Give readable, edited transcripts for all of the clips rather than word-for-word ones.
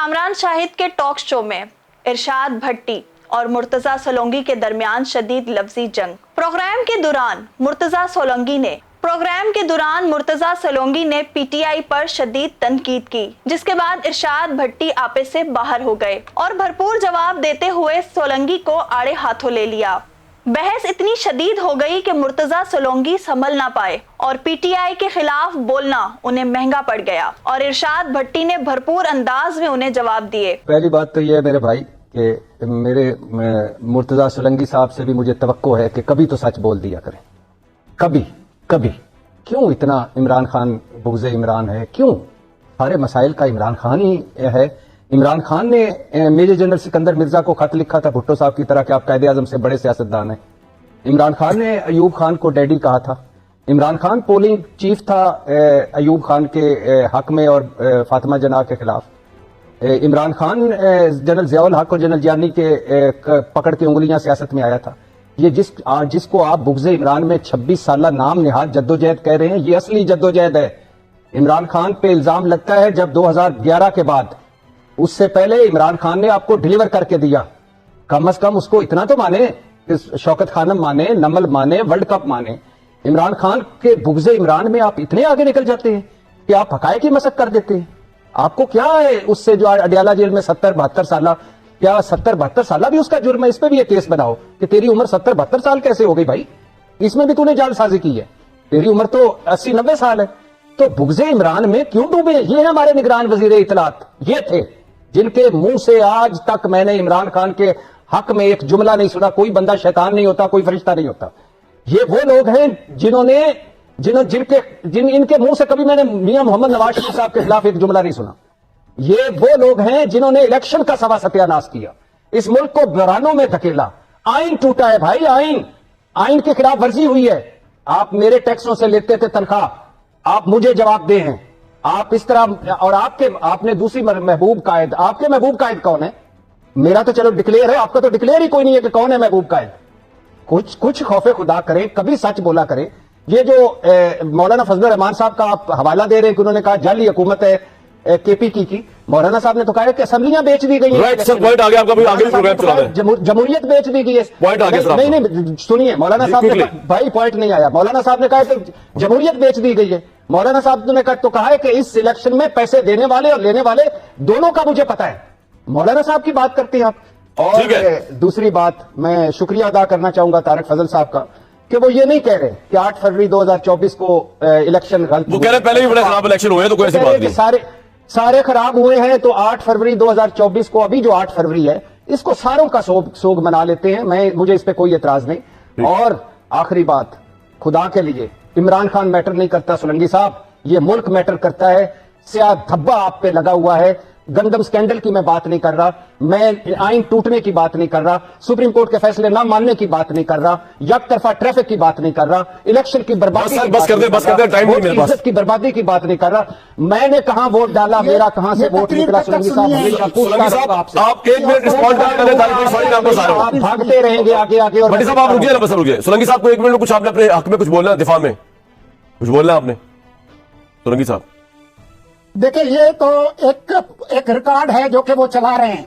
कामरान शाहिद के talk show में इरशाद भट्टी और मुर्तजा सोलंकी के दरमियान शदीद लफ्जी जंग। प्रोग्राम के दौरान मुर्तजा सोलंकी ने पीटीआई पर शदीद तनकीद की, जिसके बाद इरशाद भट्टी आपे से बाहर हो गए और भरपूर जवाब देते हुए सोलंकी को आड़े हाथों ले लिया। बहस इतनी शदीद हो गई कि मुर्तजा सोलंकी संभल ना पाए और पीटीआई के खिलाफ बोलना उन्हें महंगा पड़ गया और इरशाद भट्टी ने भरपूर अंदाज में उन्हें जवाब दिए। पहली बात तो ये है मेरे भाई कि मेरे मुर्तजा सोलंकी साहब से भी मुझे तवक्को है कि कभी तो सच बोल दिया करें, कभी कभी। क्यों इतना इमरान खान बुग़्ज़े इमरान है? क्यों? सारे मसाइल का इमरान खान ही है। इमरान खान ने मेजर जनरल सिकंदर मिर्जा को खत लिखा था भुट्टो साहब की तरह कि आप कायदे आज़म से बड़े सियासतदान हैं। इमरान खान ने अयूब खान को डैडी कहा था। इमरान खान पोलिंग चीफ था अयूब खान के हक में और फातिमा जना के खिलाफ। इमरान खान जनरल ज़ियाउल हक और जनरल जियानी के पकड़ के उंगलियां सियासत में आया था। ये जिसको आप बुग़्ज़े इमरान में 26 साल नाम निहाद जद्दोजहद कह रहे हैं, ये असली जद्दोजहद है। इमरान खान पे इल्जाम लगता है जब 2011 के बाद, उससे पहले इमरान खान ने आपको डिलीवर करके दिया। कम से कम उसको इतना तो माने, शौकत खानम माने, नमल माने, वर्ल्ड कप माने। इमरान खान के बुग़्ज़े इमरान में आप इतने आगे निकल जाते हैं कि आप हकायक की मसक कर देते हैं। आपको क्या है उससे जो अडियाला जेल में 70-72 साल, क्या 70-72 साल भी उसका जुर्म है? इस पे भी ये केस बनाओ कि तेरी उम्र 70-72 साल कैसे हो गई भाई, इसमें भी तूने जालसाजी की है, तेरी उम्र तो 80-90 साल है। तो बुग़्ज़े इमरान में क्यों डूबे? ये हमारे निगरान वज़ीर इत्तलात, ये थे जिनके मुंह से आज तक मैंने इमरान खान के हक में एक जुमला नहीं सुना। कोई बंदा शैतान नहीं होता, कोई फरिश्ता नहीं होता। ये वो लोग हैं इनके मुंह से कभी मैंने मियां मोहम्मद नवाज शरीफ साहब के खिलाफ एक जुमला नहीं सुना। ये वो लोग हैं जिन्होंने इलेक्शन का सत्यानाश किया, इस मुल्क को बहरानों में धकेला। आइन टूटा है भाई, आइन के खिलाफ वर्जी हुई है। आप मेरे टैक्सों से लेते थे तनख्वाह, आप मुझे जवाबदेह हैं। आप इस तरह, और आपने दूसरी महबूब कायद, आपके महबूब कायद कौन है? मेरा तो चलो डिक्लेयर है, आपका तो डिक्लेयर ही कोई नहीं है कि कौन है महबूब कायद। कुछ खौफे खुदा करें, कभी सच बोला करें। ये जो मौलाना फजलुर रहमान साहब का आप हवाला दे रहे हैं कि उन्होंने कहा जाली हुकूमत है केपी की, मौलाना साहब ने तो कहा है कि असेंबलियां बेच दी गई हैं। पॉइंट आ गया आपका, आगे प्रोग्राम चला रहे हैं। जमहूरियत बेच दी गई है। पॉइंट आ गया। नहीं सुनिए, मौलाना साहब ने, भाई पॉइंट नहीं आया। मौलाना साहब ने कहा कि जमहूरियत बेच दी गई है। मौलाना साहब ने तो कहा है कि इस इलेक्शन में पैसे देने वाले और लेने वाले दोनों का मुझे पता है। मौलाना साहब की बात करते हैं आप। और दूसरी बात, मैं शुक्रिया अदा करना चाहूंगा तारिक फजल साहब का कि वो ये नहीं कह रहे कि 8 फरवरी 2024 को इलेक्शन गलत, वो कह रहे पहले भी बड़े खराब इलेक्शन हुए हैं, तो कोई ऐसी बात नहीं, सारे खराब हुए हैं। तो 8 फरवरी 2024 को, अभी जो 8 फरवरी है, इसको सारों का सोग मना लेते हैं। मुझे इस पे कोई एतराज नहीं। और आखिरी बात, खुदा के लिए इमरान खान मैटर नहीं करता सोलंकी साहब, ये मुल्क मैटर करता है। स्याह धब्बा आप पे लगा हुआ है। गंदम स्कैंडल की मैं बात नहीं कर रहा, मैं आइन टूटने की बात नहीं कर रहा, सुप्रीम कोर्ट के फैसले ना मानने की बात नहीं कर रहा, यक तरफा ट्रैफिक की बात नहीं कर रहा, इलेक्शन की बर्बादी की बर्बादी की बात नहीं कर रहा। मैंने कहां वोट डाला, मेरा कहां से वोट निकला? सोलंकी साहब, आप भागते रहेंगे आगे आगे। और आप रुकिए ना, बस रुकिए। सोलंकी साहब को 1 मिनट कुछ आपने अपने हक में कुछ बोलना, दिफा में कुछ बोलना आपने, सोलंकी साहब। देखिए, ये तो एक रिकॉर्ड है जो कि वो चला रहे हैं।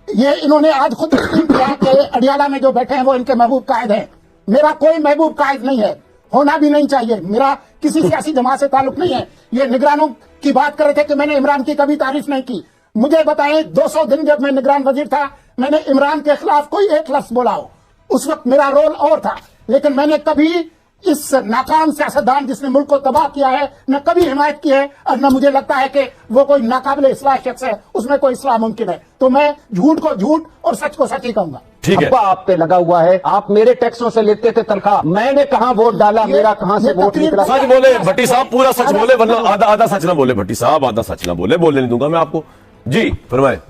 ये इन्होंने आज खुद किया कि अडियाला में जो बैठे हैं वो इनके महबूब कायद हैं। मेरा कोई महबूब कायद नहीं है, होना भी नहीं चाहिए। मेरा किसी सियासी जमात से ताल्लुक नहीं है। ये निगरानों की बात कर रहे थे कि मैंने इमरान की कभी तारीफ नहीं की। मुझे बताएं, 200 दिन जब मैं निगरान वजीर था, मैंने इमरान के खिलाफ कोई एक लफ्ज बोला हो? उस वक्त मेरा रोल और था। लेकिन मैंने कभी इस नाकाम सियासतदान जिसने मुल्क को तबाह किया है, न कभी हिमायत की है, और न मुझे लगता है कि वो कोई नाकाबिल इस्लाह शख्स है, उसमें कोई इस्लाह मुमकिन है। तो मैं झूठ को झूठ और सच को सच ही कहूंगा। ठीक है, आप पे लगा हुआ है। आप मेरे टैक्सों से लेते थे तनख्वाह, मैंने कहां वोट डाला, मेरा कहां से वोट निकला? सच बोले भट्टी साहब, पूरा सच बोले, वरना आधा सच ना बोले। भट्टी साहब आधा सच ना बोले, बोलने नहीं दूंगा मैं आपको। जी फरमाए।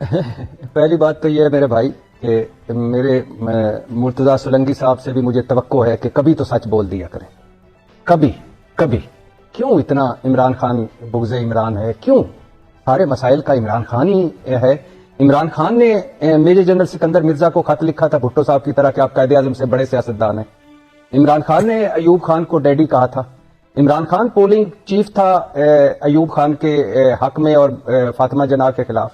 पहली बात तो ये है मेरे भाई कि मेरे मुर्तजा सोलंकी साहब से भी मुझे तवक्को है कि कभी तो सच बोल दिया करें, कभी। क्यों इतना इमरान खान बुग़्ज़े इमरान है? क्यों? सारे मसाइल का इमरान खान ही है। इमरान खान ने मेजर जनरल सिकंदर मिर्जा को खत लिखा था भुट्टो साहब की तरह कि आप कायदे आज़म से बड़े सियासतदान हैं। इमरान खान ने अयूब खान को डैडी कहा था। इमरान खान पोलिंग चीफ था अयूब खान के हक में और फातिमा जना के खिलाफ।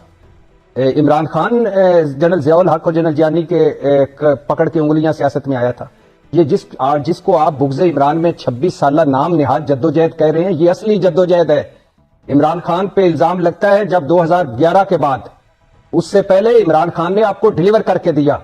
इमरान खान जनरल ज़ियाउल हक और जनरल जियानी के पकड़ के उंगलियां सियासत में आया था। ये जिसको आप बुग़्ज़ इमरान में 26 साल नाम निहाद जद्दोजहद कह रहे हैं, ये असली जद्दोजहद है। इमरान खान पे इल्जाम लगता है जब 2011 के बाद, उससे पहले इमरान खान ने आपको डिलीवर करके दिया।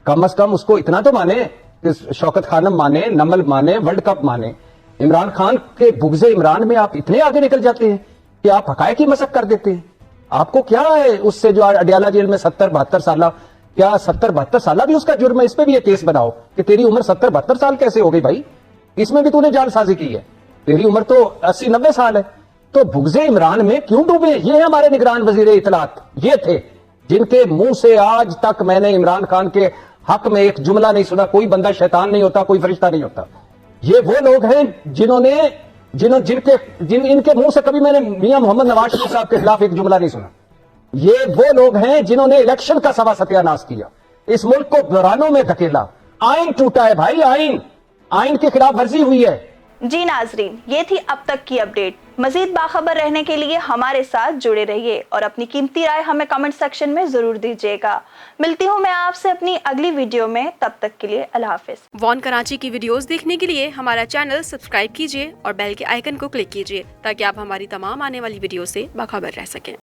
कम से कम उसको इतना तो माने कि शौकत खानम माने, नमल माने, वर्ल्ड कप माने। इमरान खान के बुग़्ज़ इमरान में आप इतने आगे निकल जाते हैं कि आप हकायक की मसक कर देते हैं। आपको क्या है उससे जो अडियाला जेल में 70-72 साल, क्या 70-72 साल भी उसका जुर्म है? इस पे भी ये केस बनाओ कि तेरी उम्र 70-72 साल कैसे हो गई भाई, इसमें भी तूने जालसाजी की है, तेरी उम्र तो 80-90 साल है। तो बुग़्ज़ इमरान में क्यों डूबे? ये है हमारे निगरान वजीर इतलात, ये थे जिनके मुंह से आज तक मैंने इमरान खान के हक में एक जुमला नहीं सुना। कोई बंदा शैतान नहीं होता, कोई फरिश्ता नहीं होता। ये वो लोग हैं इनके मुंह से कभी मैंने मियां मोहम्मद नवाज शरीफ साहब के खिलाफ एक जुमला नहीं सुना। ये वो लोग हैं जिन्होंने इलेक्शन का सवा सत्यानाश किया, इस मुल्क को बहरानों में धकेला। आइन टूटा है भाई, आइन की खिलाफ वर्जी हुई है। जी नाजरीन, ये थी अब तक की अपडेट। मजीद बाखबर रहने के लिए हमारे साथ जुड़े रहिए और अपनी कीमती राय हमें कमेंट सेक्शन में जरूर दीजिएगा। मिलती हूँ मैं आपसे अपनी अगली वीडियो में, तब तक के लिए अल्लाह हाफिज। वॉन कराची की वीडियोस देखने के लिए हमारा चैनल सब्सक्राइब कीजिए और बेल के आइकन को क्लिक कीजिए ताकि आप हमारी तमाम आने वाली वीडियो से बाखबर रह सकें।